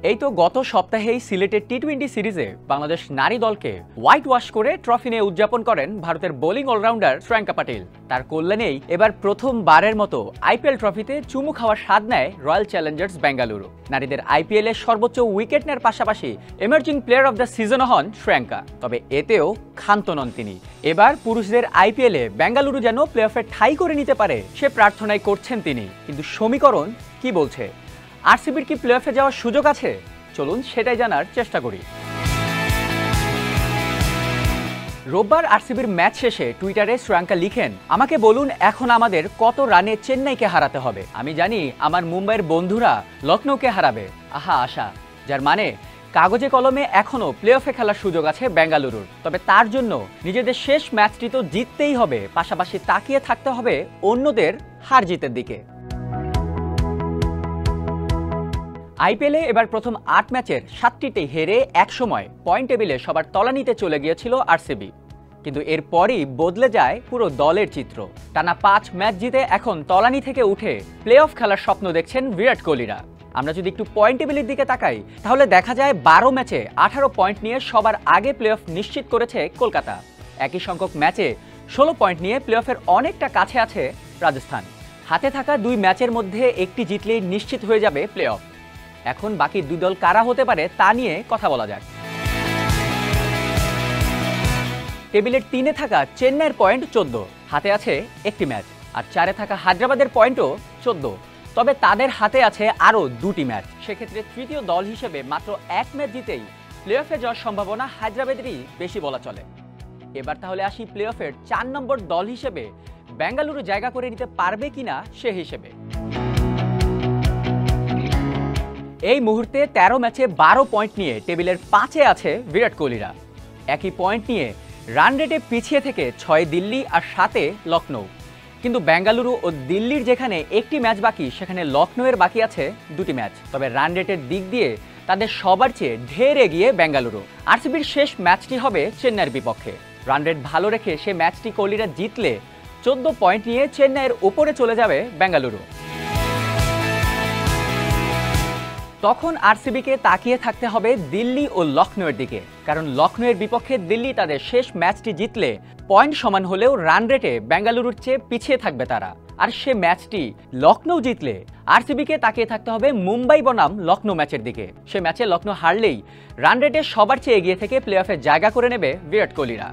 এই তো গত সপ্তাহেই সিলেটের টি-20 সিরিজে বাংলাদেশ নারী দলকে হোয়াইট ওয়াশ করে ট্রফি নিয়ে উদযাপন করেন ভারতের বোলিং অলরাউন্ডার শ্রেয়াঙ্কা পাটিল। তার কল্যাণেই এবার প্রথমবারের মতো আইপিএল ট্রফিতে চুমু খাওয়ার স্বাদ নেয় রয়্যাল চ্যালেঞ্জার্স বেঙ্গালুরু। নারীদের আইপিএলে সর্বোচ্চ উইকেট নেওয়ার পাশাপাশি এমার্জিং প্লেয়ার অব দ্য সিজনও হন শ্রেয়াঙ্কা। তবে এতেও ক্ষান্ত নন তিনি। এবার পুরুষদের আইপিএলে বেঙ্গালুরু যেন প্লে অফে ঠাঁই করে নিতে পারে সে প্রার্থনাই করছেন তিনি। কিন্তু সমীকরণ কি বলছে? আরসিবির কি প্লে অফে যাওয়ার সুযোগ আছে? চলুন সেটাই জানার চেষ্টা করি। রোববার আরসিবির ম্যাচ শেষে টুইটারে শ্রেয়াঙ্কা লিখেন, আমাকে বলুন এখন আমাদের কত রানে চেন্নাইকে হারাতে হবে। আমি জানি আমার মুম্বাইয়ের বন্ধুরা লখনৌকে হারাবে। আহা আশা, যার মানে কাগজে কলমে এখনও প্লে অফে খেলার সুযোগ আছে বেঙ্গালুরুর। তবে তার জন্য নিজেদের শেষ ম্যাচটি তো জিততেই হবে, পাশাপাশি তাকিয়ে থাকতে হবে অন্যদের হার জিতের দিকে। আইপিএলে এবার প্রথম ৮ ম্যাচের ৭টিতে হেরে একসময় পয়েন্ট টেবিলে সবার তলানিতে চলে গিয়েছিল আরসিবি। কিন্তু এরপরই বদলে যায় পুরো দলের চিত্র। টানা ৫ ম্যাচ জিতে এখন তলানি থেকে উঠে প্লে অফ খেলার স্বপ্ন দেখছেন বিরাট কোহলিরা। আমরা যদি একটু পয়েন্ট টেবিলের দিকে তাকাই তাহলে দেখা যায় ১২ ম্যাচে ১৮ পয়েন্ট নিয়ে সবার আগে প্লে অফ নিশ্চিত করেছে কলকাতা। একই সংখ্যক ম্যাচে ১৬ পয়েন্ট নিয়ে প্লে অফের অনেকটা কাছে আছে রাজস্থান। হাতে থাকা ২ ম্যাচের মধ্যে একটি জিতলেই নিশ্চিত হয়ে যাবে প্লে অফ। এখন বাকি ২ দল কারা হতে পারে তা নিয়ে কথা বলা যাক। টেবিলের ৩-এ থাকা চেন্নাইয়ের পয়েন্ট ১৪, হাতে আছে একটি ম্যাচ। আর ৪-এ থাকা হায়দ্রাবাদের পয়েন্টও ১৪, তবে তাদের হাতে আছে আরও ২টি ম্যাচ। সেক্ষেত্রে তৃতীয় দল হিসেবে মাত্র ১ ম্যাচ জিতেই প্লে অফে যাওয়ার সম্ভাবনা হায়দ্রাবাদেরই বেশি বলা চলে। এবার তাহলে আসি প্লে অফের ৪ নম্বর দল হিসেবে বেঙ্গালুরু জায়গা করে নিতে পারবে কিনা সে হিসেবে। এই মুহূর্তে ১৩ ম্যাচে ১২ পয়েন্ট নিয়ে টেবিলের ৫-এ আছে বিরাট কোহলিরা। একই পয়েন্ট নিয়ে রান রেটে পিছিয়ে থেকে ৬ দিল্লি আর ৭-এ লখনৌ। কিন্তু বেঙ্গালুরু ও দিল্লির যেখানে একটি ম্যাচ বাকি, সেখানে লখনৌয়ের বাকি আছে ২টি ম্যাচ। তবে রান রেটের দিক দিয়ে তাদের সবার চেয়ে ঢের এগিয়ে বেঙ্গালুরু। আরসিবির শেষ ম্যাচটি হবে চেন্নাইয়ের বিপক্ষে। রান রেট ভালো রেখে সে ম্যাচটি কোহলিরা জিতলে ১৪ পয়েন্ট নিয়ে চেন্নাইয়ের উপরে চলে যাবে বেঙ্গালুরু। তখন আরসিবিকে তাকিয়ে থাকতে হবে দিল্লি ও লখনৌয়ের দিকে, কারণ লখনৌয়ের বিপক্ষে দিল্লি তাদের শেষ ম্যাচটি জিতলে পয়েন্ট সমান হলেও রান রেটে বেঙ্গালুরুর চেয়ে পিছিয়ে থাকবে তারা। আর সে ম্যাচটি লখনৌ জিতলে আরসিবিকে তাকিয়ে থাকতে হবে মুম্বাই বনাম লখনৌ ম্যাচের দিকে। সে ম্যাচে লখনৌ হারলেই রান রেটে সবার চেয়ে এগিয়ে থেকে প্লে অফে জায়গা করে নেবে বিরাট কোহলিরা।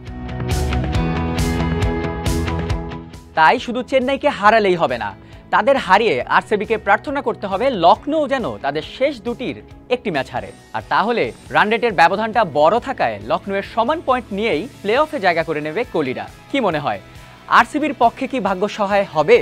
তাই শুধু চেন্নাইকে হারালেই হবে না, তাদের হারিয়ে আরসিবিকে প্রার্থনা করতে হবে লখনৌ যেন তাদের শেষ ২টির একটি ম্যাচ হারে। আর তাহলে রান রেটের ব্যবধানটা বড় থাকায় লখনৌয়ের সমান পয়েন্ট নিয়েই প্লে অফে জায়গা করে নেবে কোহলিরা। কি মনে হয়, আরসিবির পক্ষে কি ভাগ্য সহায় হবে?